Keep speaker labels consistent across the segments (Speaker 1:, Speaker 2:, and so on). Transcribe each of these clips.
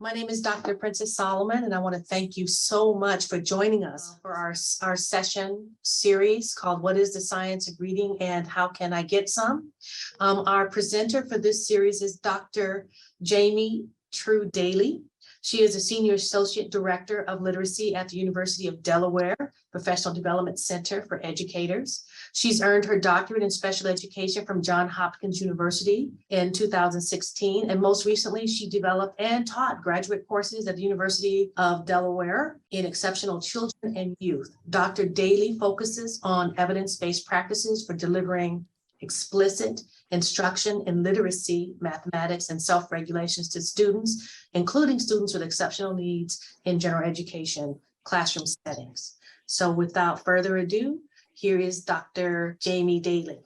Speaker 1: My name is Dr. Princess Solomon, and I want to thank you so much for joining us for our session series called What is the Science of Reading and How Can I Get Some? Our presenter for this series is Dr. Jaime True Daley. She is a Senior Associate Director of Literacy at the University of Delaware Professional Development Center for Educators. She's earned her doctorate in special education from Johns Hopkins University in 2016. And most recently, she developed and taught graduate courses at the University of Delaware in exceptional children and youth. Dr. Daley focuses on evidence-based practices for delivering explicit instruction in literacy, mathematics, and self-regulations to students, including students with exceptional needs in general education classroom settings. So without further ado, here is Dr. Jaime Daley.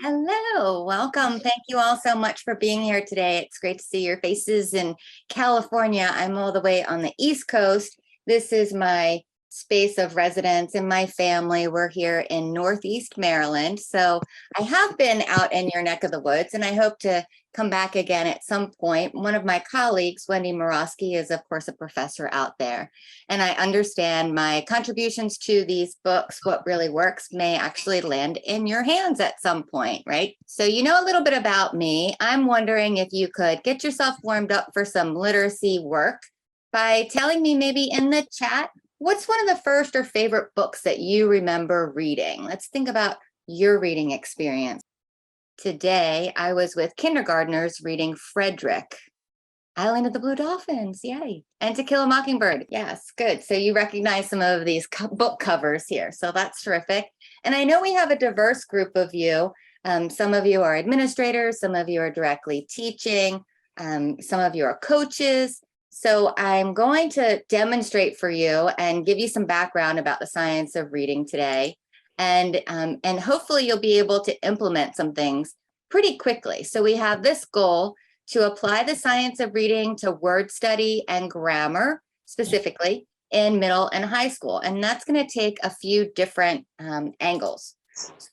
Speaker 2: Hello, welcome. Thank you all so much for being here today. It's great to see your faces in California. I'm all the way on the East Coast. This is my space of residence and my family. We're here in Northeast Maryland. So I have been out in your neck of the woods, and I hope to come back again at some point. One of my colleagues, Wendy Morosky, is of course a professor out there. And I understand my contributions to these books, What Really Works, may actually land in your hands at some point, right? So you know a little bit about me. I'm wondering if you could get yourself warmed up for some literacy work by telling me maybe in the chat, what's one of the first or favorite books that you remember reading? Let's think about your reading experience. Today, I was with kindergartners reading Frederick, Island of the Blue Dolphins, yay. And To Kill a Mockingbird, yes, good. So you recognize some of these book covers here, so that's terrific. And I know we have a diverse group of you. Some of you are administrators, some of you are directly teaching, some of you are coaches. So I'm going to demonstrate for you and give you some background about the science of reading today. And hopefully you'll be able to implement some things pretty quickly. So we have this goal to apply the science of reading to word study and grammar, specifically in middle and high school. And that's going to take a few different angles.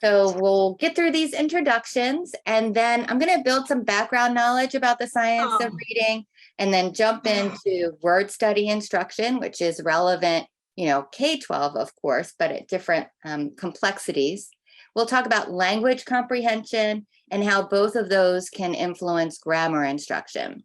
Speaker 2: So we'll get through these introductions, and then I'm going to build some background knowledge about the science of reading, and then jump into word study instruction, which is relevant, you know, K-12, of course, but at different complexities. We'll talk about language comprehension and how both of those can influence grammar instruction.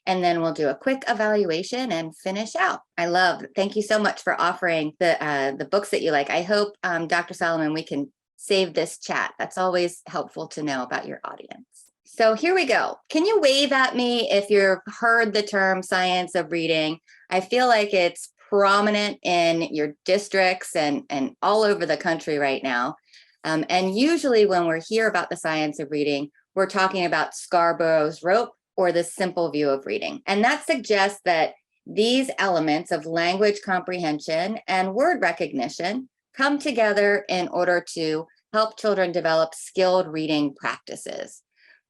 Speaker 2: And then we'll do a quick evaluation and finish out. Thank you so much for offering the books that you like. I hope, Dr. Solomon, we can save this chat. That's always helpful to know about your audience. So here we go. Can you wave at me if you've heard the term science of reading? I feel like it's prominent in your districts and all over the country right now. And usually when we're here about the science of reading, we're talking about Scarborough's rope or the simple view of reading. And that suggests that these elements of language comprehension and word recognition come together in order to help children develop skilled reading practices.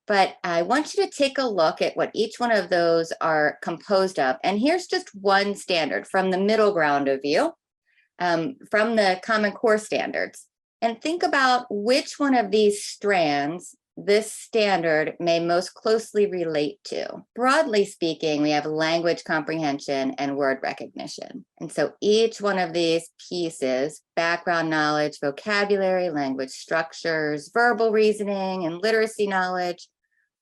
Speaker 2: But I want you to take a look at what each one of those are composed of. And here's just one standard from the middle ground of view, from the Common Core standards. And think about which one of these strands this standard may most closely relate to. Broadly speaking, we have language comprehension and word recognition. And so each one of these pieces, background knowledge, vocabulary, language structures, verbal reasoning, and literacy knowledge,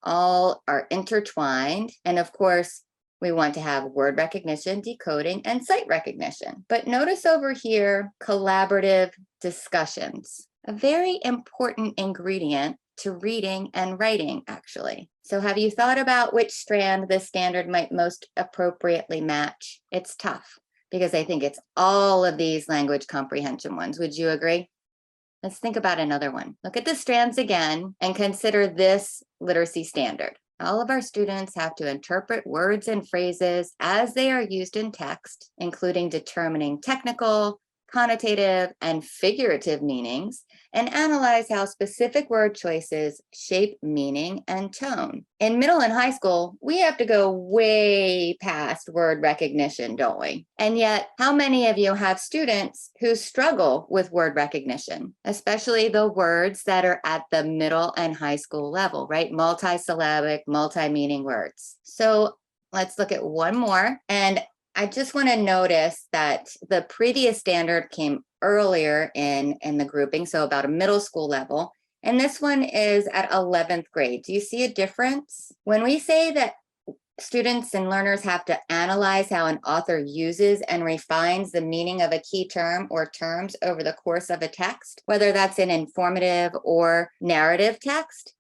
Speaker 2: all are intertwined. And of course, we want to have word recognition, decoding, and sight recognition. But notice over here, collaborative discussions, a very important ingredient to reading and writing, actually. So have you thought about which strand this standard might most appropriately match? It's tough because I think it's all of these language comprehension ones. Would you agree? Let's think about another one. Look at the strands again and consider this literacy standard. All of our students have to interpret words and phrases as they are used in text, including determining technical, connotative, and figurative meanings, and analyze how specific word choices shape meaning and tone. In middle and high school, we have to go way past word recognition, don't we? And yet, how many of you have students who struggle with word recognition, especially the words that are at the middle and high school level, right? Multisyllabic, multi-meaning words. So let's look at one more. And I just want to notice that the previous standard came earlier in the grouping, so about a middle school level. And this one is at 11th grade. Do you see a difference? When we say that students and learners have to analyze how an author uses and refines the meaning of a key term or terms over the course of a text, whether that's an informative or narrative text,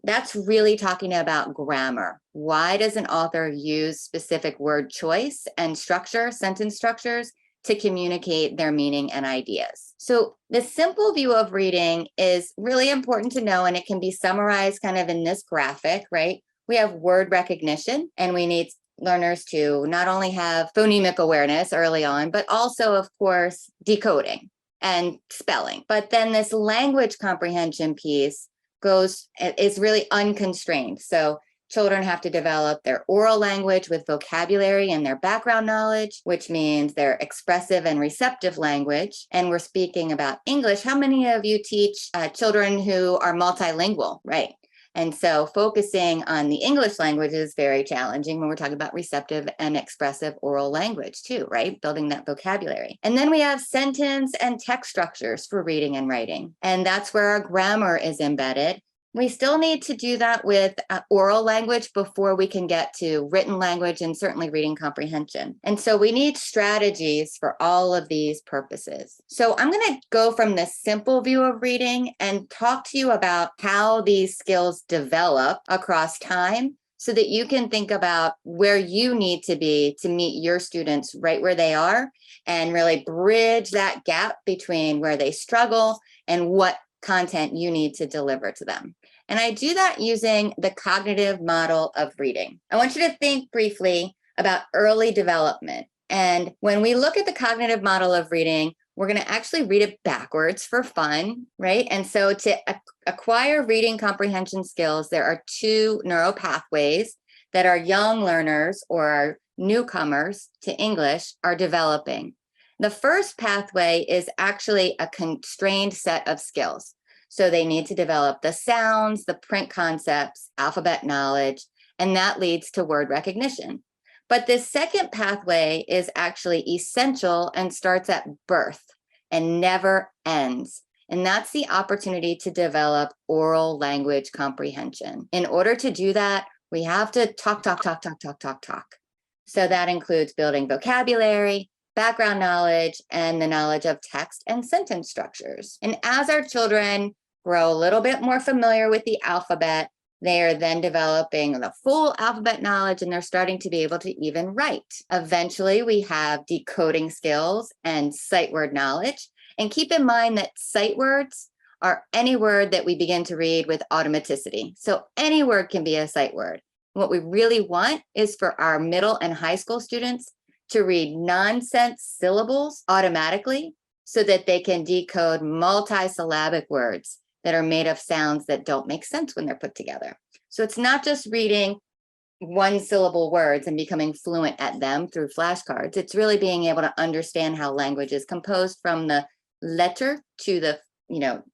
Speaker 2: that's really talking about grammar. Why does an author use specific word choice and structure, sentence structures, to communicate their meaning and ideas? So the simple view of reading is really important to know, and it can be summarized kind of in this graphic, right? We have word recognition, and we need learners to not only have phonemic awareness early on, but also, of course, decoding and spelling. But then this language comprehension piece is really unconstrained. So children have to develop their oral language with vocabulary and their background knowledge, which means their expressive and receptive language. And we're speaking about English. How many of you teach children who are multilingual, right? And so focusing on the English language is very challenging when we're talking about receptive and expressive oral language too, right? Building that vocabulary. And then we have sentence and text structures for reading and writing. And that's where our grammar is embedded. We still need to do that with oral language before we can get to written language and certainly reading comprehension. And so we need strategies for all of these purposes. So I'm going to go from this simple view of reading and talk to you about how these skills develop across time so that you can think about where you need to be to meet your students right where they are and really bridge that gap between where they struggle and what content you need to deliver to them. And I do that using the cognitive model of reading. I want you to think briefly about early development. And when we look at the cognitive model of reading, we're going to actually read it backwards for fun, right? And so to acquire reading comprehension skills, there are two neural pathways that our young learners or our newcomers to English are developing. The first pathway is actually a constrained set of skills. So they need to develop the sounds, the print concepts, alphabet knowledge, and that leads to word recognition. But this second pathway is actually essential and starts at birth and never ends. And that's the opportunity to develop oral language comprehension. In order to do that, we have to talk. So that includes building vocabulary, background knowledge, and the knowledge of text and sentence structures. And as our children grow a little bit more familiar with the alphabet, they are then developing the full alphabet knowledge, and they're starting to be able to even write. Eventually, we have decoding skills and sight word knowledge. And keep in mind that sight words are any word that we begin to read with automaticity. So any word can be a sight word. What we really want is for our middle and high school students to read nonsense syllables automatically so that they can decode multisyllabic words that are made of sounds that don't make sense when they're put together. So it's not just reading one syllable words and becoming fluent at them through flashcards. It's really being able to understand how language is composed from the letter to the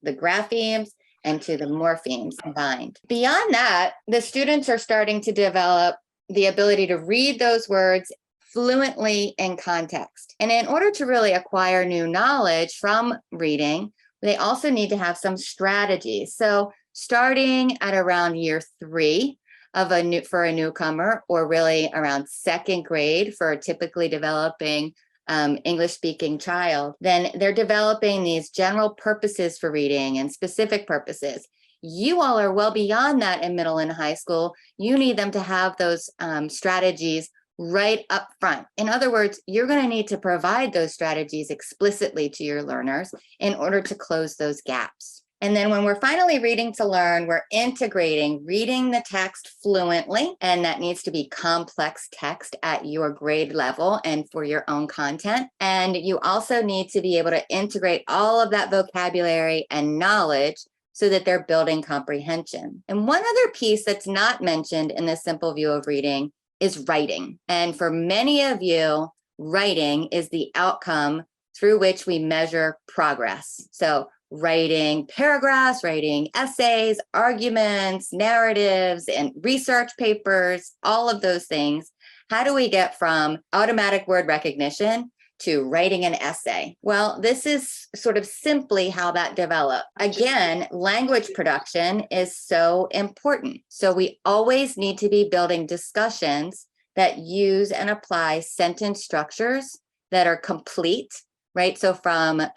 Speaker 2: graphemes and to the morphemes combined. Beyond that, the students are starting to develop the ability to read those words fluently in context. And in order to really acquire new knowledge from reading, they also need to have some strategies. So starting at around year 3 for a newcomer, or really around 2nd grade for a typically developing English-speaking child, then they're developing these general purposes for reading and specific purposes. You all are well beyond that in middle and high school. You need them to have those strategies right up front. In other words, you're going to need to provide those strategies explicitly to your learners in order to close those gaps. And then when we're finally reading to learn, we're integrating reading the text fluently, and that needs to be complex text at your grade level and for your own content. And you also need to be able to integrate all of that vocabulary and knowledge so that they're building comprehension. And one other piece that's not mentioned in this simple view of reading is writing. And for many of you, writing is the outcome through which we measure progress. So writing paragraphs, writing essays, arguments, narratives, and research papers, all of those things How do we get from automatic word recognition to writing an essay? Well, this is sort of simply how that developed. Again, language production is so important. So we always need to be building discussions that use and apply sentence structures that are complete, right? So from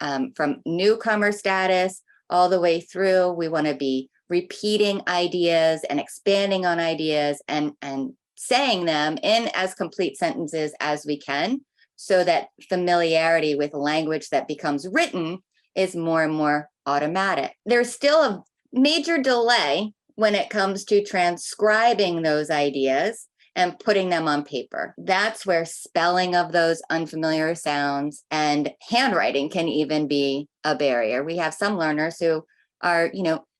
Speaker 2: newcomer status all the way through, we want to be repeating ideas and expanding on ideas and saying them in as complete sentences as we can, so that familiarity with language that becomes written is more and more automatic. There's still a major delay when it comes to transcribing those ideas and putting them on paper. That's where spelling of those unfamiliar sounds and handwriting can even be a barrier. We have some learners who are,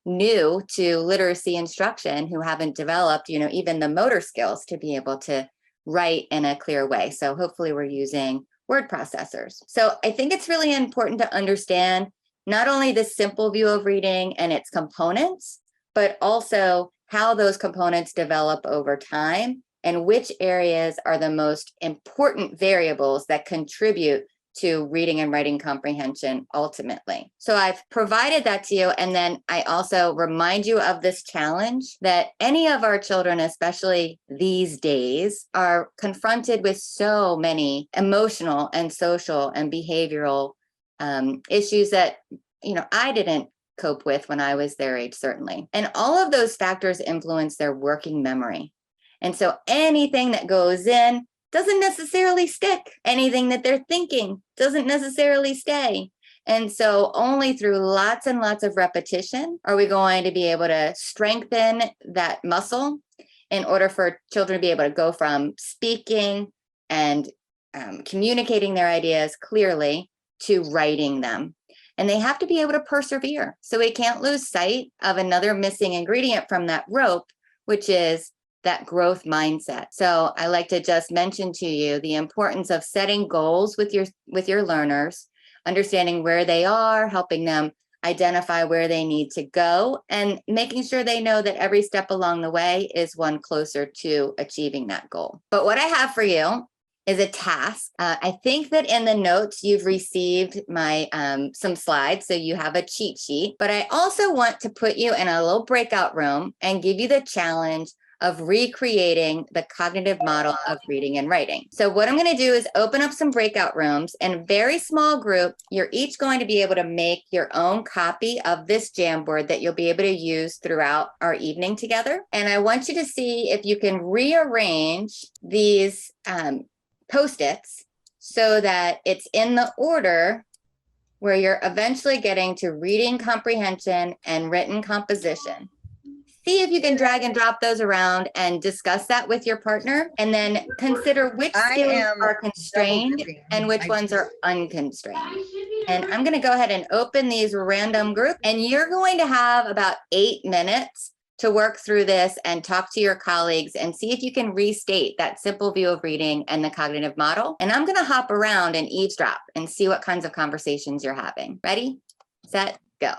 Speaker 2: new to literacy instruction who haven't developed, even the motor skills to be able to write in a clear way. So hopefully we're using word processors. So I think it's really important to understand not only the simple view of reading and its components, but also how those components develop over time and which areas are the most important variables that contribute to reading and writing comprehension ultimately. So I've provided that to you. And then I also remind you of this challenge that any of our children, especially these days, are confronted with so many emotional and social and behavioral issues that, I didn't cope with when I was their age, certainly. And all of those factors influence their working memory. And so anything that goes in doesn't necessarily stick. Anything that they're thinking doesn't necessarily stay. And so only through lots and lots of repetition are we going to be able to strengthen that muscle in order for children to be able to go from speaking and communicating their ideas clearly to writing them. And they have to be able to persevere. So we can't lose sight of another missing ingredient from that rope, which is that growth mindset. So I like to just mention to you the importance of setting goals with your learners, understanding where they are, helping them identify where they need to go, and making sure they know that every step along the way is one closer to achieving that goal. But what I have for you is a task. I think that in the notes you've received my some slides, so you have a cheat sheet, but I also want to put you in a little breakout room and give you the challenge of recreating the cognitive model of reading and writing. So what I'm going to do is open up some breakout rooms in a very small group. You're each going to be able to make your own copy of this Jamboard that you'll be able to use throughout our evening together. And I want you to see if you can rearrange these Post-its so that it's in the order where you're eventually getting to reading comprehension and written composition. See if you can drag and drop those around and discuss that with your partner, and then consider which skills are constrained and which ones are unconstrained. And I'm going to go ahead and open these random groups, and you're going to have about 8 minutes to work through this and talk to your colleagues and see if you can restate that simple view of reading and the cognitive model. And I'm going to hop around and eavesdrop and see what kinds of conversations you're having. Ready, set, go.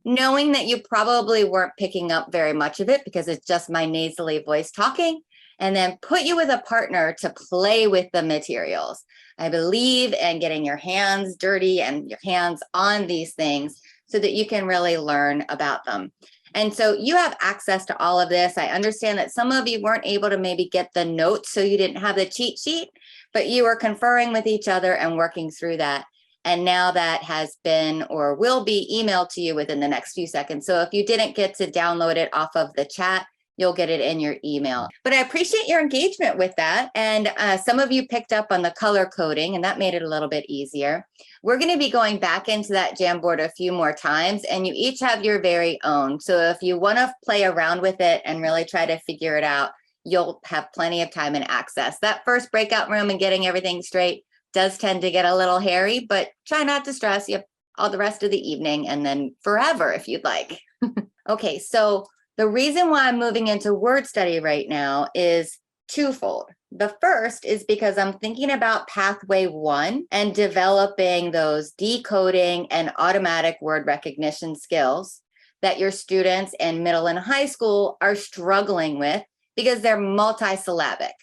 Speaker 2: Knowing that you probably weren't picking up very much of it because it's just my nasally voice talking, and then put you with a partner to play with the materials. I believe in getting your hands dirty and your hands on these things so that you can really learn about them. And so you have access to all of this. I understand that some of you weren't able to maybe get the notes, so you didn't have the cheat sheet, but you were conferring with each other and working through that. And now that has been or will be emailed to you within the next few seconds. So if you didn't get to download it off of the chat, you'll get it in your email. But I appreciate your engagement with that. And some of you picked up on the color coding, and that made it a little bit easier. We're going to be going back into that Jamboard a few more times, and you each have your very own. So if you want to play around with it and really try to figure it out, you'll have plenty of time and access. That first breakout room and getting everything straight does tend to get a little hairy, but try not to stress. You have all the rest of the evening and then forever if you'd like. Okay, so the reason why I'm moving into word study right now is twofold. The first is because I'm thinking about pathway 1 and developing those decoding and automatic word recognition skills that your students in middle and high school are struggling with because they're multisyllabic.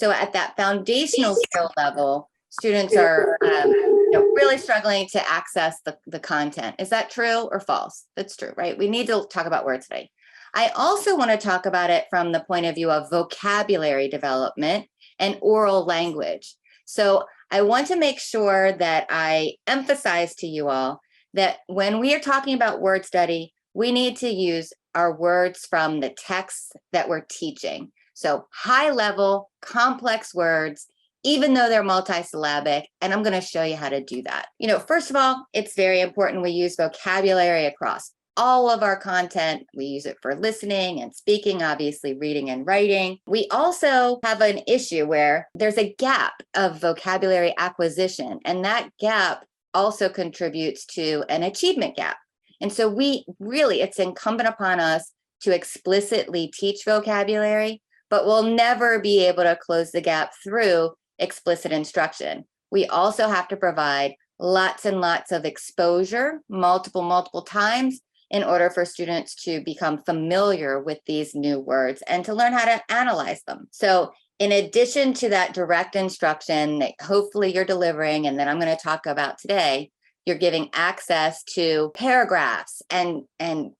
Speaker 2: So at that foundational skill level, students are really struggling to access the content. Is that true or false? That's true, right? We need to talk about words today. I also want to talk about it from the point of view of vocabulary development and oral language. So I want to make sure that I emphasize to you all that when we are talking about word study, we need to use our words from the texts that we're teaching. So high level, complex words, even though they're multisyllabic, and I'm going to show you how to do that. First of all, it's very important we use vocabulary across all of our content. We use it for listening and speaking, obviously reading and writing. We also have an issue where there's a gap of vocabulary acquisition, and that gap also contributes to an achievement gap. And so it's incumbent upon us to explicitly teach vocabulary, but we'll never be able to close the gap through explicit instruction. We also have to provide lots and lots of exposure, multiple times, in order for students to become familiar with these new words and to learn how to analyze them. So in addition to that direct instruction that hopefully you're delivering and that I'm going to talk about today, you're giving access to paragraphs and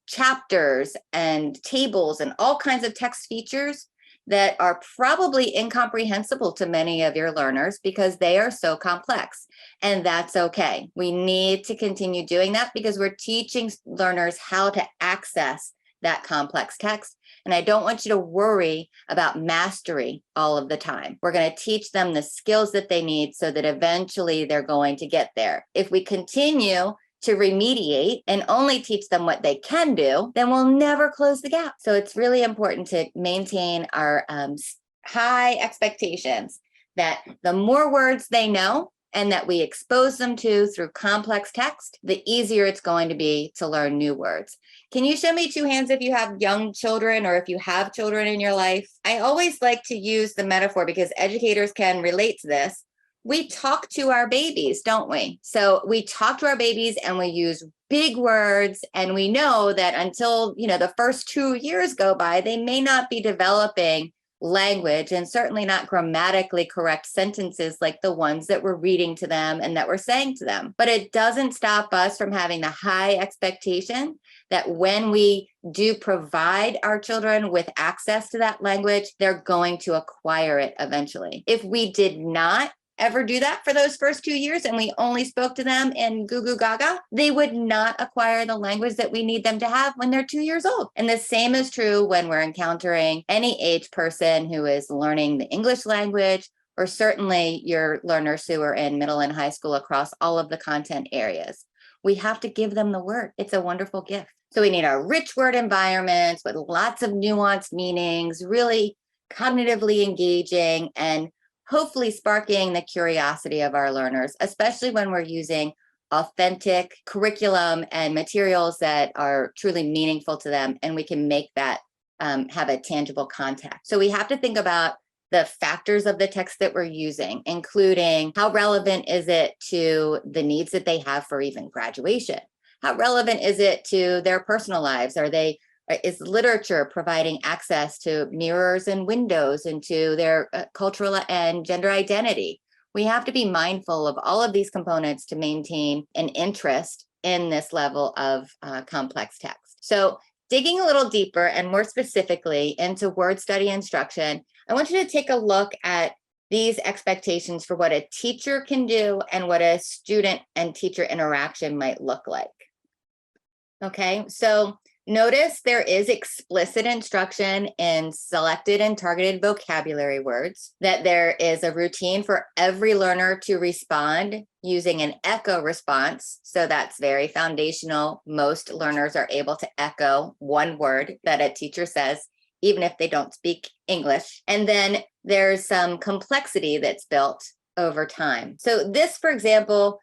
Speaker 2: chapters and tables and all kinds of text features that are probably incomprehensible to many of your learners because they are so complex. And that's okay. We need to continue doing that because we're teaching learners how to access that complex text. And I don't want you to worry about mastery all of the time. We're going to teach them the skills that they need so that eventually they're going to get there. If we continue to remediate and only teach them what they can do, then we'll never close the gap. So it's really important to maintain our high expectations that the more words they know and that we expose them to through complex text, the easier it's going to be to learn new words. Can you show me two hands if you have young children or if you have children in your life? I always like to use the metaphor because educators can relate to this. We talk to our babies, don't we? So we talk to our babies and we use big words, and we know that until, the first 2 years go by, they may not be developing language and certainly not grammatically correct sentences like the ones that we're reading to them and that we're saying to them. But it doesn't stop us from having the high expectation that when we do provide our children with access to that language, they're going to acquire it eventually. If we did not ever do that for those first 2 years and we only spoke to them in goo goo gaga, they would not acquire the language that we need them to have when they're 2 years old. And the same is true when we're encountering any age person who is learning the English language, or certainly your learners who are in middle and high school across all of the content areas. We have to give them the word. It's a wonderful gift. So we need a rich word environments with lots of nuanced meanings, really cognitively engaging, and hopefully sparking the curiosity of our learners, especially when we're using authentic curriculum and materials that are truly meaningful to them, and we can make that have a tangible contact. So we have to think about the factors of the text that we're using, including how relevant is it to the needs that they have for even graduation? How relevant is it to their personal lives? Is literature providing access to mirrors and windows into their cultural and gender identity? We have to be mindful of all of these components to maintain an interest in this level of complex text. So digging a little deeper and more specifically into word study instruction, I want you to take a look at these expectations for what a teacher can do and what a student and teacher interaction might look like. Okay, so notice there is explicit instruction in selected and targeted vocabulary words, that there is a routine for every learner to respond using an echo response. So that's very foundational. Most learners are able to echo one word that a teacher says, even if they don't speak English. And then there's some complexity that's built over time. So this, for example,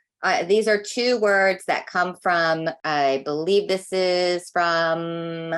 Speaker 2: these are two words that come from, I believe this is from,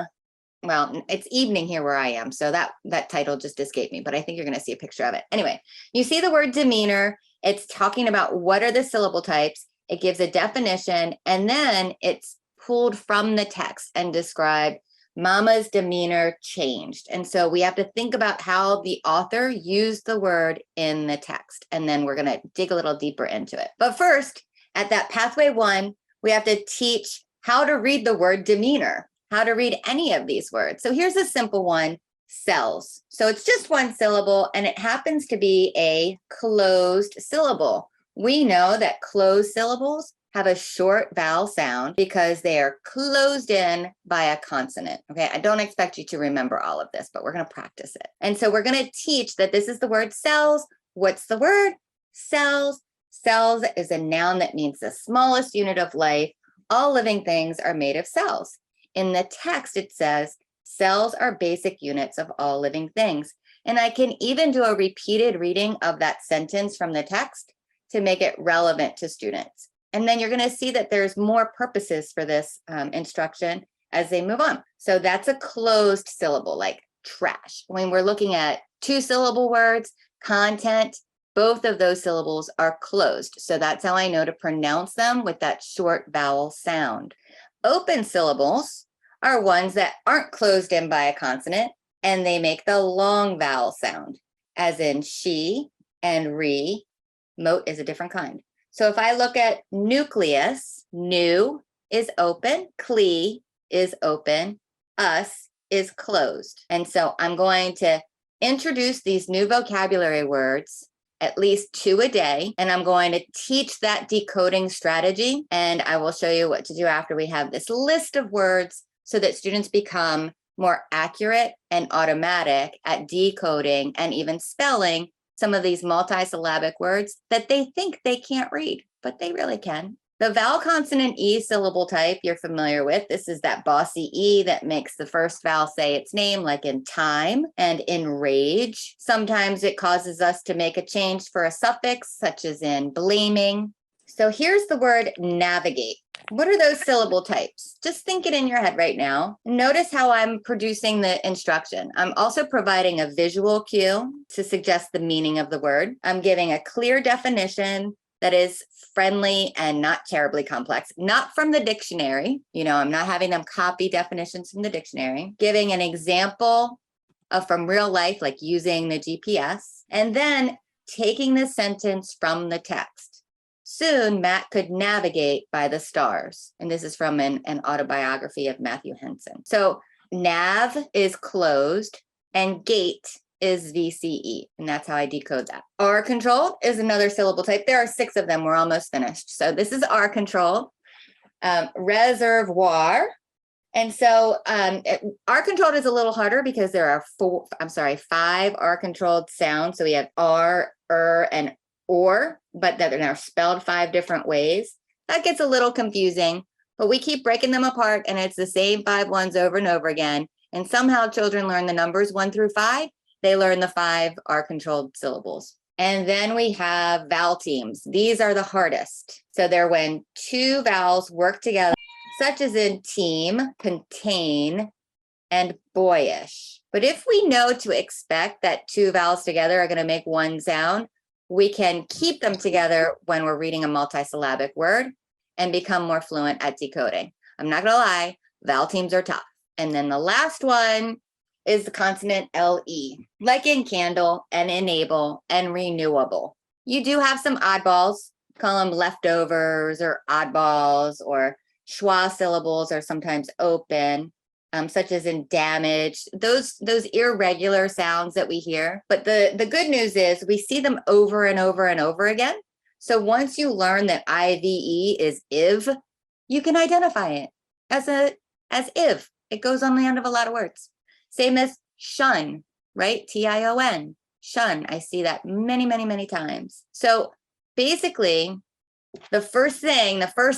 Speaker 2: well, it's evening here where I am. So that title just escaped me, but I think you're going to see a picture of it. Anyway, you see the word demeanor. It's talking about what are the syllable types. It gives a definition, and then it's pulled from the text and described Mama's demeanor changed. And so we have to think about how the author used the word in the text. And then we're going to dig a little deeper into it. But first, at that pathway 1, we have to teach how to read the word demeanor, how to read any of these words. So here's a simple one, cells. So it's just one syllable, and it happens to be a closed syllable. We know that closed syllables have a short vowel sound because they are closed in by a consonant. Okay, I don't expect you to remember all of this, but we're going to practice it. And so we're going to teach that this is the word cells. What's the word? Cells. Cells is a noun that means the smallest unit of life. All living things are made of cells. In the text, it says, cells are basic units of all living things. And I can even do a repeated reading of that sentence from the text to make it relevant to students. And then you're going to see that there's more purposes for this instruction as they move on. So that's a closed syllable, like trash. When we're looking at 2-syllable words, content, both of those syllables are closed. So that's how I know to pronounce them with that short vowel sound. Open syllables are ones that aren't closed in by a consonant, and they make the long vowel sound, as in she and re. Moat is a different kind. So if I look at nucleus, nu is open, cle is open, us is closed. And so I'm going to introduce these new vocabulary words, at least 2 a day, and I'm going to teach that decoding strategy. And I will show you what to do after we have this list of words so that students become more accurate and automatic at decoding and even spelling some of these multisyllabic words that they think they can't read, but they really can. The vowel consonant E syllable type you're familiar with. This is that bossy E that makes the first vowel say its name, like in time and in rage. Sometimes it causes us to make a change for a suffix, such as in blaming. So here's the word navigate. What are those syllable types? Just think it in your head right now. Notice how I'm producing the instruction. I'm also providing a visual cue to suggest the meaning of the word. I'm giving a clear definition that is friendly and not terribly complex, not from the dictionary. I'm not having them copy definitions from the dictionary, giving an example of from real life, like using the GPS, and then taking the sentence from the text. Soon, Matt could navigate by the stars. And this is from an autobiography of Matthew Henson. So nav is closed and gate is VCE. And that's how I decode that. R controlled is another syllable type. There are 6 of them. We're almost finished. So this is R controlled. Reservoir. And so R controlled is a little harder because there are 5 R controlled sounds. So we have R, and or, but that are spelled 5 different ways. That gets a little confusing, but we keep breaking them apart, and it's the same 5 ones over and over again. And somehow children learn the numbers 1 through 5. They learn the 5 R-controlled syllables. And then we have vowel teams. These are the hardest. So they're when 2 vowels work together, such as in team, contain, and boyish. But if we know to expect that 2 vowels together are going to make 1 sound, we can keep them together when we're reading a multisyllabic word and become more fluent at decoding. I'm not going to lie, vowel teams are tough. And then the last one is the consonant LE, like in candle and enable and renewable. You do have some oddballs, call them leftovers or oddballs, or schwa syllables are sometimes open. Such as in damage, those irregular sounds that we hear. But the good news is we see them over and over and over again. So once you learn that IVE is IV, you can identify it as IV. It goes on the end of a lot of words. Same as shun, right? TION, shun. I see that many, many, many times. So basically, the first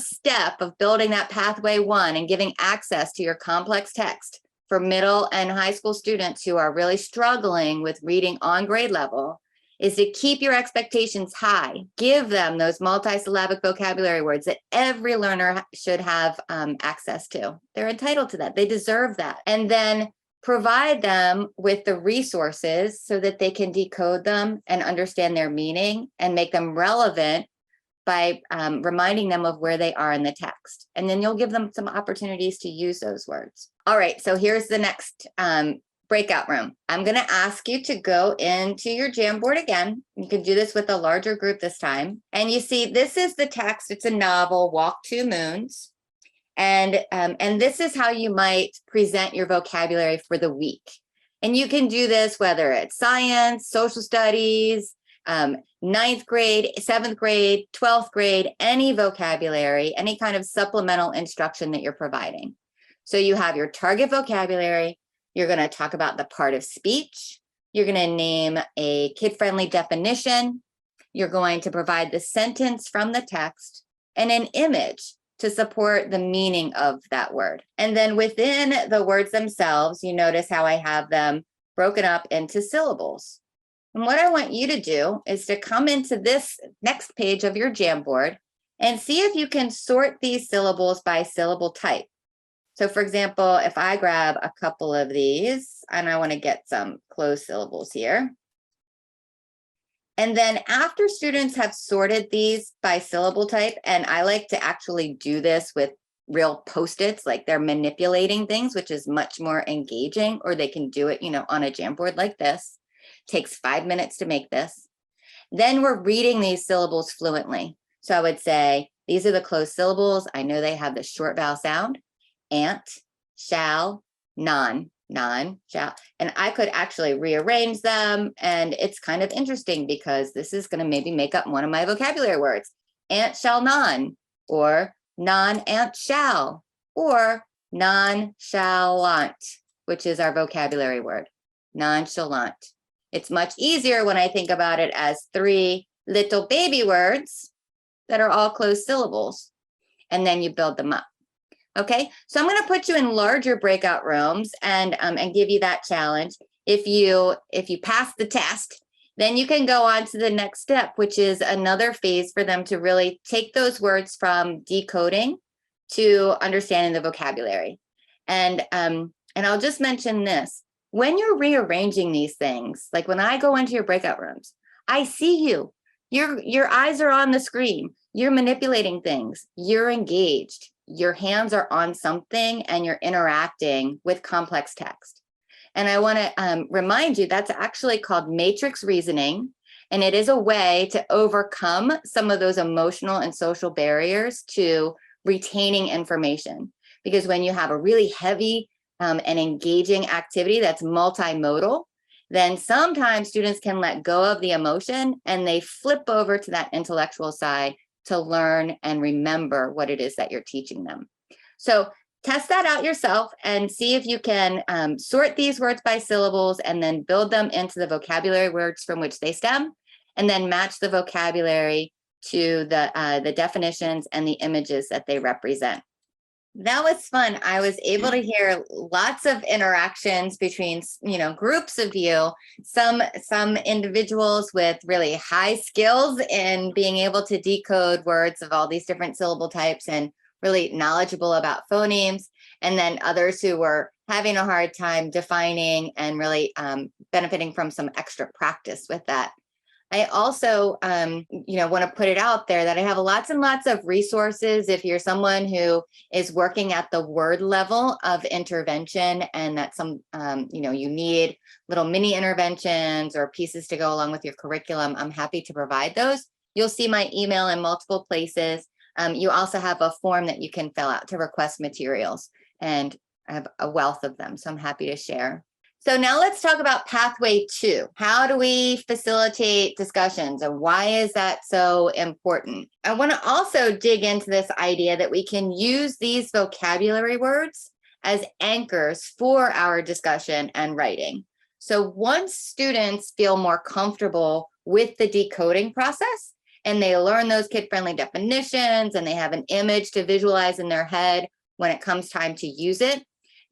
Speaker 2: step of building that pathway 1 and giving access to your complex text for middle and high school students who are really struggling with reading on grade level is to keep your expectations high. Give them those multisyllabic vocabulary words that every learner should have access to. They're entitled to that. They deserve that. And then provide them with the resources so that they can decode them and understand their meaning and make them relevant by reminding them of where they are in the text. And then you'll give them some opportunities to use those words. All right, so here's the next breakout room. I'm going to ask you to go into your Jamboard again. You can do this with a larger group this time. And you see, this is the text. It's a novel, Walk Two Moons. And this is how you might present your vocabulary for the week. And you can do this whether it's science, social studies, 9th grade, 7th grade, 12th grade, any vocabulary, any kind of supplemental instruction that you're providing. So you have your target vocabulary. You're going to talk about the part of speech. You're going to name a kid-friendly definition. You're going to provide the sentence from the text and an image to support the meaning of that word. And then within the words themselves, you notice how I have them broken up into syllables. And what I want you to do is to come into this next page of your Jamboard and see if you can sort these syllables by syllable type. So for example, if I grab a couple of these, and I want to get some closed syllables here. And then after students have sorted these by syllable type, and I like to actually do this with real Post-its, like they're manipulating things, which is much more engaging, or they can do it, on a Jamboard like this. Takes 5 minutes to make this. Then we're reading these syllables fluently. So I would say, these are the closed syllables. I know they have the short vowel sound. Ant, shall, non, shall. And I could actually rearrange them. And it's kind of interesting because this is going to maybe make up one of my vocabulary words. Ant, shall, non, or non-ant shall, or nonchalant, which is our vocabulary word, nonchalant. It's much easier when I think about it as 3 little baby words that are all closed syllables, and then you build them up. Okay, so I'm going to put you in larger breakout rooms and give you that challenge. If you pass the test, then you can go on to the next step, which is another phase for them to really take those words from decoding to understanding the vocabulary. And I'll just mention this. When you're rearranging these things, like when I go into your breakout rooms, I see you. Your eyes are on the screen. You're manipulating things. You're engaged. Your hands are on something and you're interacting with complex text. And I want to remind you that's actually called matrix reasoning. And it is a way to overcome some of those emotional and social barriers to retaining information. Because when you have a really heavy and engaging activity that's multimodal, then sometimes students can let go of the emotion and they flip over to that intellectual side to learn and remember what it is that you're teaching them. So test that out yourself and see if you can sort these words by syllables and then build them into the vocabulary words from which they stem, and then match the vocabulary to the definitions and the images that they represent. That was fun. I was able to hear lots of interactions between, groups of you, some individuals with really high skills in being able to decode words of all these different syllable types and really knowledgeable about phonemes, and then others who were having a hard time defining and really benefiting from some extra practice with that. I also, want to put it out there that I have lots and lots of resources if you're someone who is working at the word level of intervention, and that you need little mini interventions or pieces to go along with your curriculum. I'm happy to provide those. You'll see my email in multiple places. You also have a form that you can fill out to request materials, and I have a wealth of them, so I'm happy to share. So now let's talk about pathway 2. How do we facilitate discussions, and why is that so important? I want to also dig into this idea that we can use these vocabulary words as anchors for our discussion and writing. So once students feel more comfortable with the decoding process, and they learn those kid-friendly definitions, and they have an image to visualize in their head when it comes time to use it,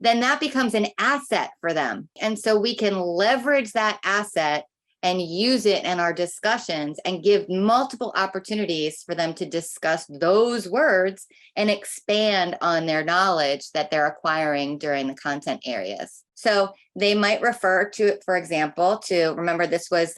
Speaker 2: then that becomes an asset for them. And so we can leverage that asset and use it in our discussions and give multiple opportunities for them to discuss those words and expand on their knowledge that they're acquiring during the content areas. So they might refer to, for example, remember this was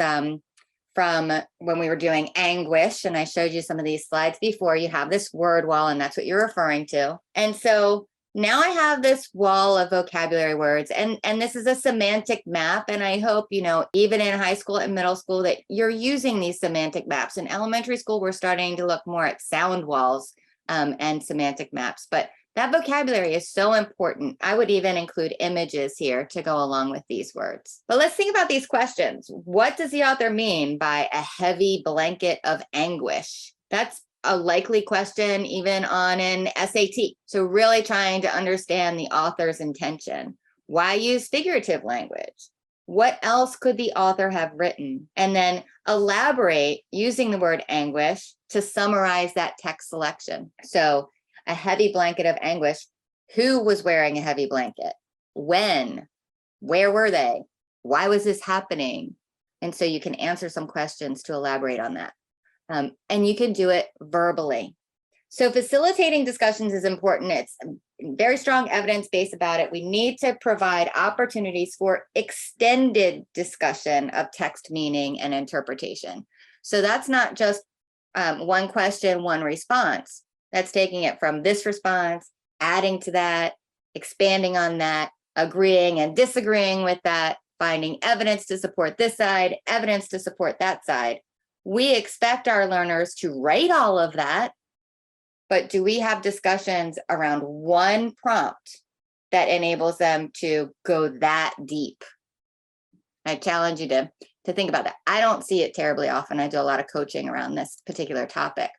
Speaker 2: from when we were doing anguish, and I showed you some of these slides before. You have this word wall, and that's what you're referring to. And so now I have this wall of vocabulary words, and this is a semantic map. And I hope, even in high school and middle school, that you're using these semantic maps. In elementary school, we're starting to look more at sound walls and semantic maps. But that vocabulary is so important. I would even include images here to go along with these words. But let's think about these questions. What does the author mean by a heavy blanket of anguish? That's a likely question even on an SAT. So really trying to understand the author's intention. Why use figurative language? What else could the author have written? And then elaborate using the word anguish to summarize that text selection. So a heavy blanket of anguish. Who was wearing a heavy blanket? When? Where were they? Why was this happening? And so you can answer some questions to elaborate on that. And you can do it verbally. So facilitating discussions is important. It's very strong evidence base about it. We need to provide opportunities for extended discussion of text meaning and interpretation. So that's not just one question, one response. That's taking it from this response, adding to that, expanding on that, agreeing and disagreeing with that, finding evidence to support this side, evidence to support that side. We expect our learners to write all of that, but do we have discussions around one prompt that enables them to go that deep? I challenge you to think about that. I don't see it terribly often. I do a lot of coaching around this particular topic.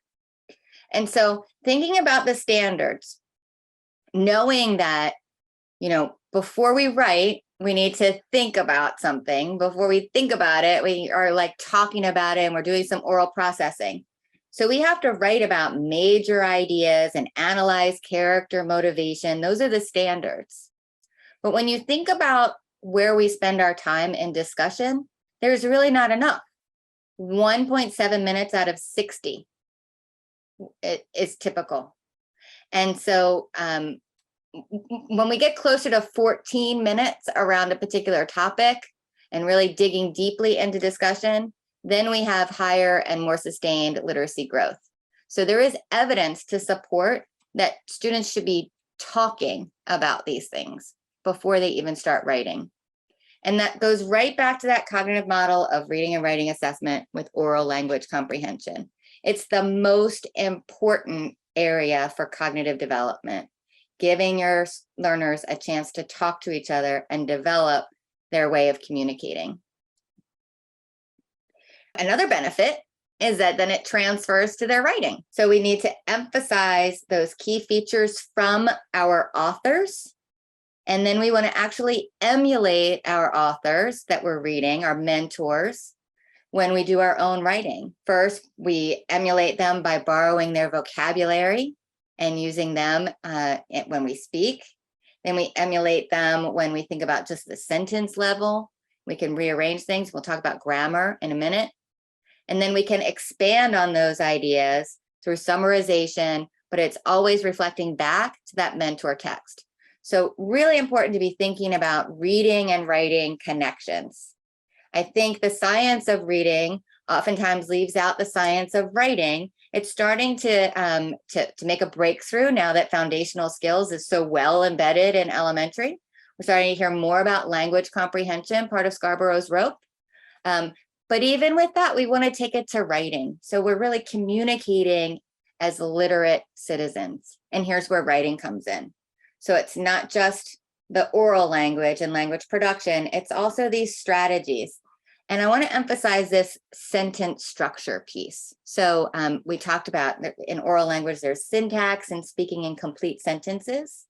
Speaker 2: And so thinking about the standards, knowing that, before we write, we need to think about something. Before we think about it, we are like talking about it and we're doing some oral processing. So we have to write about major ideas and analyze character motivation. Those are the standards. But when you think about where we spend our time in discussion, there's really not enough. 1.7 minutes out of 60. It is typical. And so when we get closer to 14 minutes around a particular topic and really digging deeply into discussion, then we have higher and more sustained literacy growth. So there is evidence to support that students should be talking about these things before they even start writing. And that goes right back to that cognitive model of reading and writing assessment with oral language comprehension. It's the most important area for cognitive development, giving your learners a chance to talk to each other and develop their way of communicating. Another benefit is that then it transfers to their writing. So we need to emphasize those key features from our authors. And then we want to actually emulate our authors that we're reading, our mentors, when we do our own writing. First, we emulate them by borrowing their vocabulary and using them when we speak. Then we emulate them when we think about just the sentence level. We can rearrange things. We'll talk about grammar in a minute. And then we can expand on those ideas through summarization, but it's always reflecting back to that mentor text. So really important to be thinking about reading and writing connections. I think the science of reading oftentimes leaves out the science of writing. It's starting to make a breakthrough now that foundational skills is so well embedded in elementary. We're starting to hear more about language comprehension, part of Scarborough's rope. But even with that, we want to take it to writing. So we're really communicating as literate citizens. And here's where writing comes in. So it's not just the oral language and language production, it's also these strategies. And I want to emphasize this sentence structure piece. So we talked about in oral language, there's syntax and speaking in complete sentences.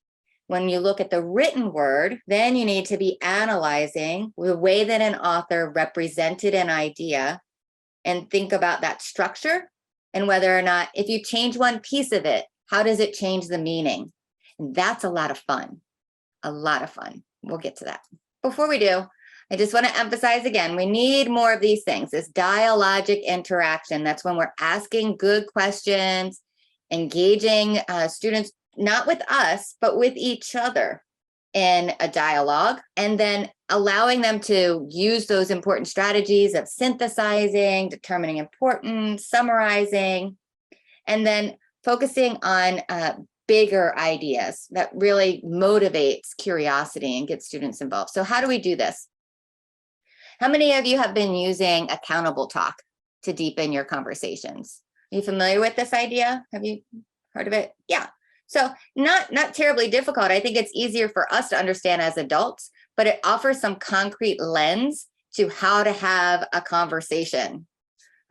Speaker 2: When you look at the written word, then you need to be analyzing the way that an author represented an idea and think about that structure and whether or not, if you change one piece of it, how does it change the meaning? And that's a lot of fun, a lot of fun. We'll get to that. Before we do, I just want to emphasize again, we need more of these things, this dialogic interaction. That's when we're asking good questions, engaging students, not with us, but with each other. in a dialogue, and then allowing them to use those important strategies of synthesizing, determining importance, summarizing, and then focusing on bigger ideas that really motivates curiosity and gets students involved. So how do we do this? How many of you have been using accountable talk to deepen your conversations? Are you familiar with this idea? Have you heard of it? Yeah. So not terribly difficult. I think it's easier for us to understand as adults, but it offers some concrete lens to how to have a conversation.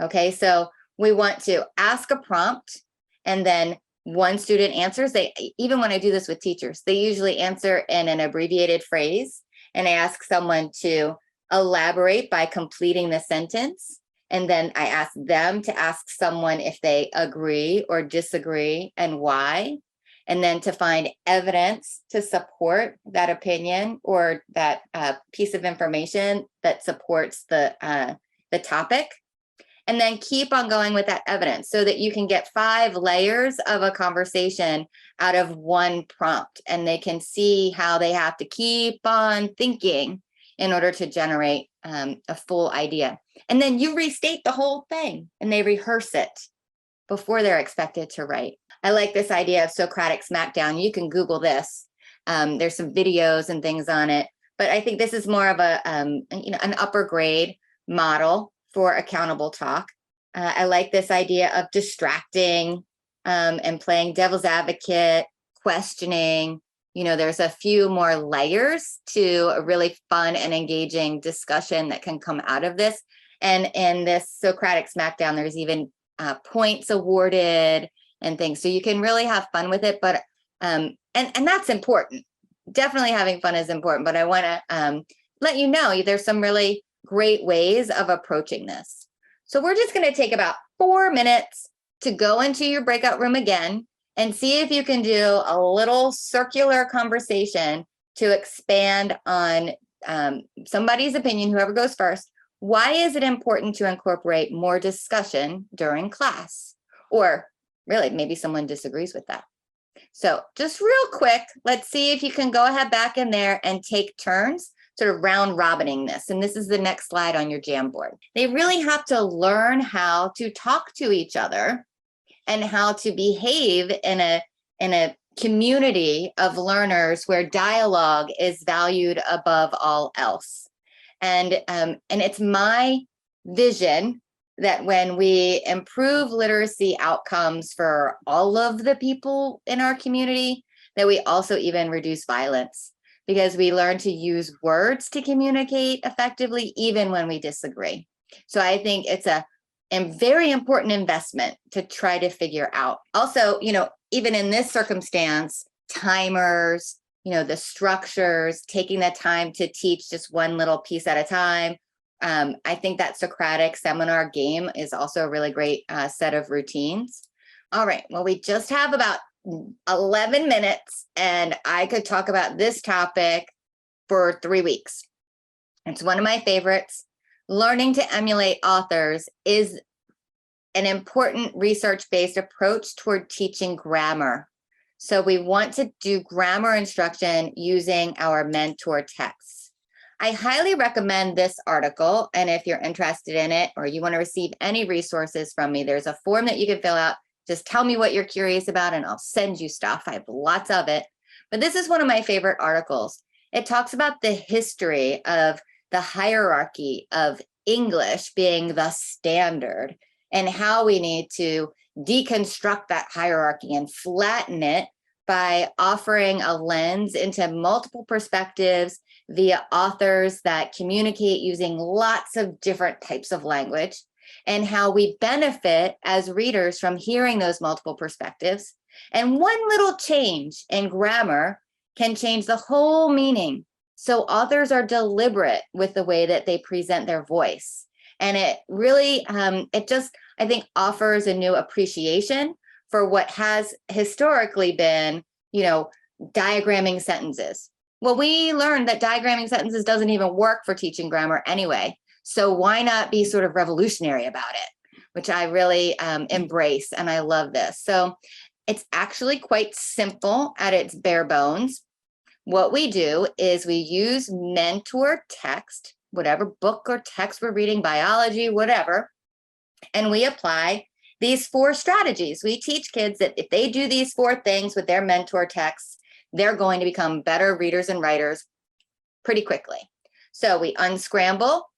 Speaker 2: Okay, so we want to ask a prompt, and then one student answers. Even when I do this with teachers, they usually answer in an abbreviated phrase, and I ask someone to elaborate by completing the sentence. And then I ask them to ask someone if they agree or disagree and why, and then to find evidence to support that opinion or that piece of information that supports the topic. And then keep on going with that evidence so that you can get 5 layers of a conversation out of one prompt, and they can see how they have to keep on thinking in order to generate a full idea. And then you restate the whole thing and they rehearse it before they're expected to write. I like this idea of Socratic Smackdown. You can Google this. There's some videos and things on it, but I think this is more of a an upper grade model for accountable talk. I like this idea of distracting and playing devil's advocate, questioning. There's a few more layers to a really fun and engaging discussion that can come out of this. And in this Socratic Smackdown, there's even points awarded and things. So you can really have fun with it, but and that's important. Definitely having fun is important, but I want to let you know there's some really great ways of approaching this. So we're just going to take about 4 minutes to go into your breakout room again and see if you can do a little circular conversation to expand on somebody's opinion, whoever goes first. Why is it important to incorporate more discussion during class? Or really, maybe someone disagrees with that. So just real quick, let's see if you can go ahead back in there and take turns, sort of round robining this. And this is the next slide on your Jamboard. They really have to learn how to talk to each other and how to behave in a community of learners where dialogue is valued above all else. And it's my vision that when we improve literacy outcomes for all of the people in our community, that we also even reduce violence, because we learn to use words to communicate effectively, even when we disagree. So I think it's a very important investment to try to figure out. Also, even in this circumstance, timers, the structures, taking the time to teach just one little piece at a time. I think that Socratic seminar game is also a really great set of routines. All right, well, we just have about 11 minutes and I could talk about this topic for 3 weeks. It's one of my favorites. Learning to emulate authors is an important research-based approach toward teaching grammar. So we want to do grammar instruction using our mentor texts. I highly recommend this article, and if you're interested in it or you want to receive any resources from me, there's a form that you can fill out. Just tell me what you're curious about and I'll send you stuff. I have lots of it. But this is one of my favorite articles. It talks about the history of the hierarchy of English being the standard and how we need to deconstruct that hierarchy and flatten it by offering a lens into multiple perspectives via authors that communicate using lots of different types of language, and how we benefit as readers from hearing those multiple perspectives. And one little change in grammar can change the whole meaning. So authors are deliberate with the way that they present their voice. And it really, I think, offers a new appreciation for what has historically been, diagramming sentences. Well, we learned that diagramming sentences doesn't even work for teaching grammar anyway. So why not be sort of revolutionary about it, which I really embrace, and I love this. So it's actually quite simple at its bare bones. What we do is we use mentor text, whatever book or text we're reading, biology, whatever, and we apply these 4 strategies. We teach kids that if they do these 4 things with their mentor texts, they're going to become better readers and writers pretty quickly. So we unscramble,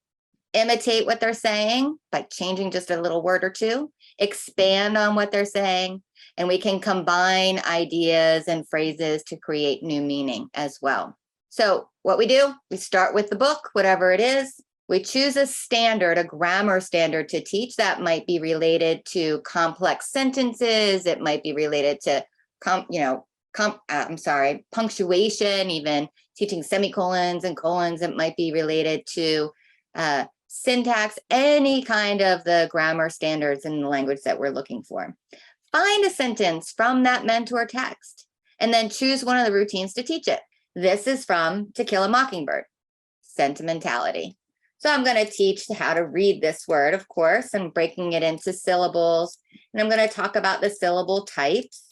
Speaker 2: imitate what they're saying by changing just a little word or two, expand on what they're saying, and we can combine ideas and phrases to create new meaning as well. So what we do, we start with the book, whatever it is. We choose a standard, a grammar standard to teach that might be related to complex sentences. It might be related to, punctuation, even teaching semicolons and colons. It might be related to syntax, any kind of the grammar standards in the language that we're looking for. Find a sentence from that mentor text and then choose one of the routines to teach it. This is from To Kill a Mockingbird, sentimentality. So I'm going to teach how to read this word, of course, and breaking it into syllables. And I'm going to talk about the syllable types.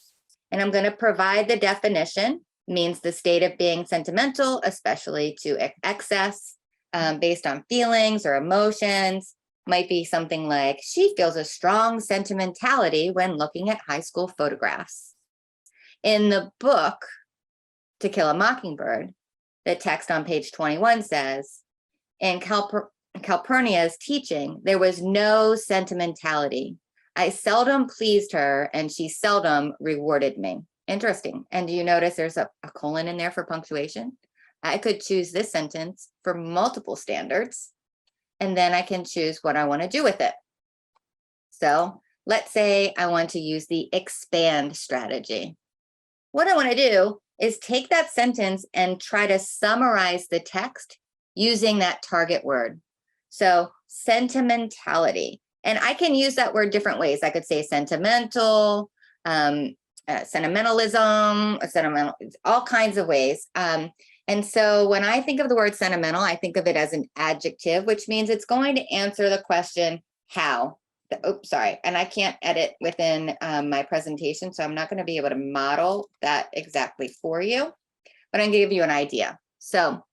Speaker 2: And I'm going to provide the definition, means the state of being sentimental, especially to excess, based on feelings or emotions. Might be something like, she feels a strong sentimentality when looking at high school photographs. In the book, To Kill a Mockingbird, the text on page 21 says, in Calpurnia's teaching, there was no sentimentality. I seldom pleased her, and she seldom rewarded me. Interesting. And do you notice there's a colon in there for punctuation? I could choose this sentence for multiple standards, and then I can choose what I want to do with it. So let's say I want to use the expand strategy. What I want to do is take that sentence and try to summarize the text using that target word. So sentimentality, and I can use that word different ways. I could say sentimental, sentimentalism, sentimental, all kinds of ways. And so when I think of the word sentimental, I think of it as an adjective, which means it's going to answer the question, how? Oops, sorry. And I can't edit within my presentation, so I'm not going to be able to model that exactly for you, but I'm going to give you an idea. So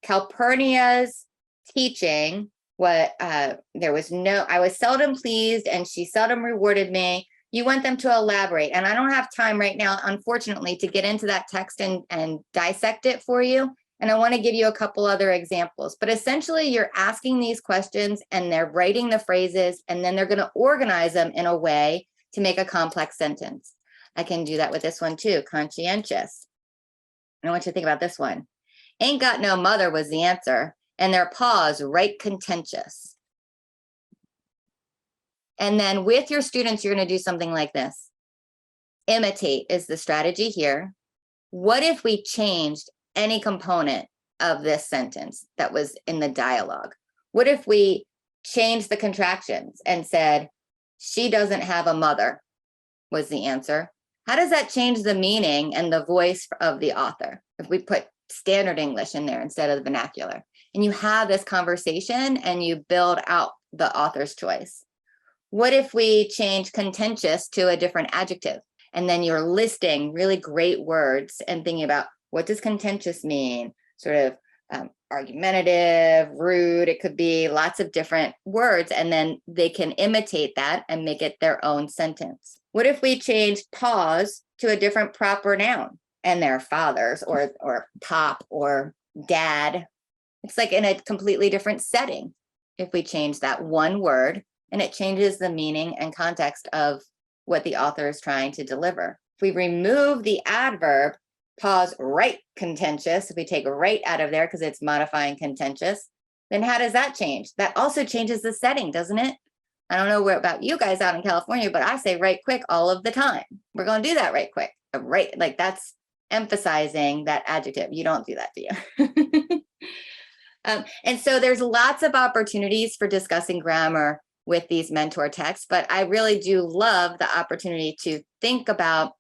Speaker 2: Calpurnia's teaching, I was seldom pleased and she seldom rewarded me. You want them to elaborate, and I don't have time right now, unfortunately, to get into that text and dissect it for you. And I want to give you a couple other examples, but essentially you're asking these questions and they're writing the phrases, and then they're going to organize them in a way to make a complex sentence. I can do that with this one too, conscientious. I want you to think about this one. Ain't got no mother was the answer, and their paws right contentious. And then with your students, you're going to do something like this. Imitate is the strategy here. What if we changed any component of this sentence that was in the dialogue? What if we changed the contractions and said, she doesn't have a mother was the answer? How does that change the meaning and the voice of the author if we put standard English in there instead of the vernacular? And you have this conversation and you build out the author's choice. What if we change contentious to a different adjective? And then you're listing really great words and thinking about, what does contentious mean? Sort of argumentative, rude. It could be lots of different words, and then they can imitate that and make it their own sentence. What if we change pause to a different proper noun, and their fathers or pop or dad? It's like in a completely different setting if we change that one word, and it changes the meaning and context of what the author is trying to deliver. If we remove the adverb, pause right contentious, if we take right out of there because it's modifying contentious, then how does that change? That also changes the setting, doesn't it? I don't know about you guys out in California, but I say right quick all of the time. We're going to do that right quick. Right, like that's emphasizing that adjective. You don't do that, do you? And so there's lots of opportunities for discussing grammar with these mentor texts, but I really do love the opportunity to think about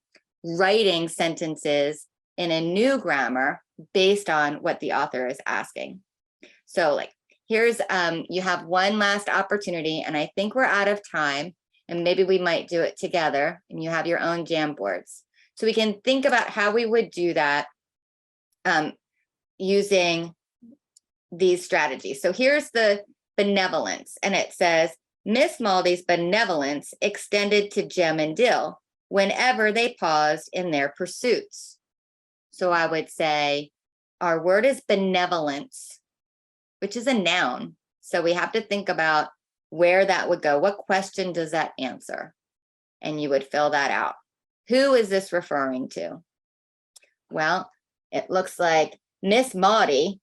Speaker 2: writing sentences in a new grammar based on what the author is asking. So like here's, you have one last opportunity, and I think we're out of time, and maybe we might do it together, and you have your own Jamboards. So we can think about how we would do that using these strategies. So here's the benevolence, and it says, Miss Maldy's benevolence extended to Jem and Dill whenever they paused in their pursuits. So I would say our word is benevolence, which is a noun. So we have to think about where that would go. What question does that answer? And you would fill that out. Who is this referring to? Well, it looks like Miss Maudie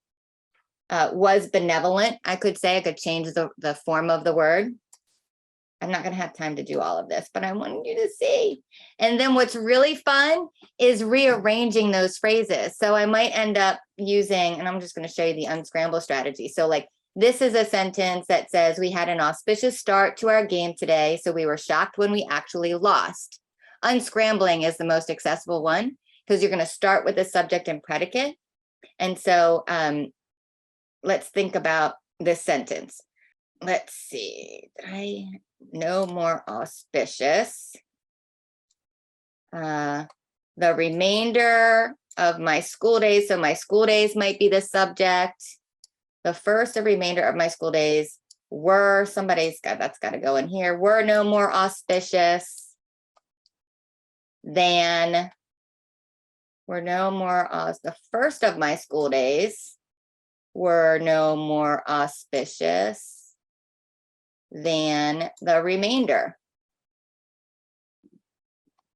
Speaker 2: was benevolent. I could say I could change the form of the word. I'm not going to have time to do all of this, but I wanted you to see. And then what's really fun is rearranging those phrases. So I might end up using, and I'm just going to show you the unscramble strategy. So like, this is a sentence that says, we had an auspicious start to our game today, so we were shocked when we actually lost. Unscrambling is the most accessible one because you're going to start with the subject and predicate. And so let's think about this sentence. Let's see. No more auspicious. The remainder of my school days. So my school days might be the subject. The first and remainder of my school days were, that's got to go in here, were no more auspicious than, the first of my school days were no more auspicious than the remainder.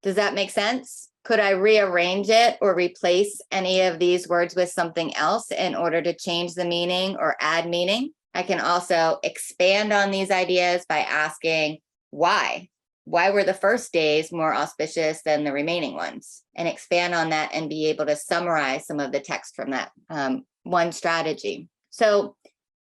Speaker 2: Does that make sense? Could I rearrange it or replace any of these words with something else in order to change the meaning or add meaning? I can also expand on these ideas by asking why. Why were the first days more auspicious than the remaining ones? And expand on that and be able to summarize some of the text from that one strategy. So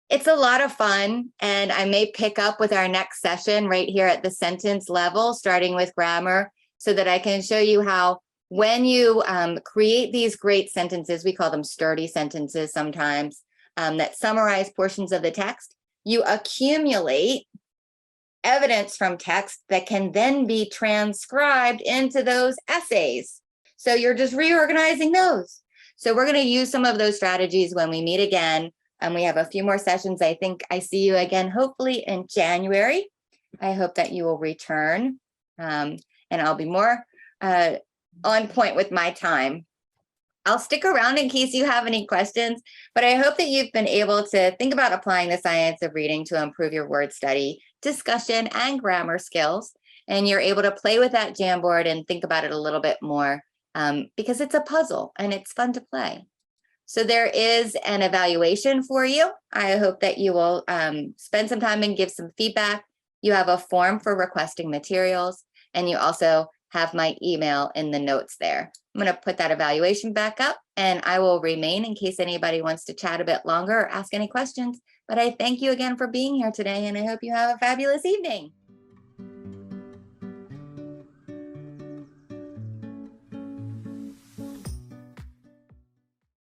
Speaker 2: it's a lot of fun, and I may pick up with our next session right here at the sentence level, starting with grammar, so that I can show you how when you create these great sentences, we call them sturdy sentences sometimes, that summarize portions of the text, you accumulate evidence from text that can then be transcribed into those essays. So you're just reorganizing those. So we're going to use some of those strategies when we meet again. And we have a few more sessions. I think I see you again, hopefully in January. I hope that you will return. And I'll be more on point with my time. I'll stick around in case you have any questions, but I hope that you've been able to think about applying the science of reading to improve your word study, discussion, and grammar skills. And you're able to play with that Jamboard and think about it a little bit more because it's a puzzle and it's fun to play. So there is an evaluation for you. I hope that you will spend some time and give some feedback. You have a form for requesting materials, and you also have my email in the notes there. I'm going to put that evaluation back up, and I will remain in case anybody wants to chat a bit longer or ask any questions. But I thank you again for being here today, and I hope you have a fabulous evening.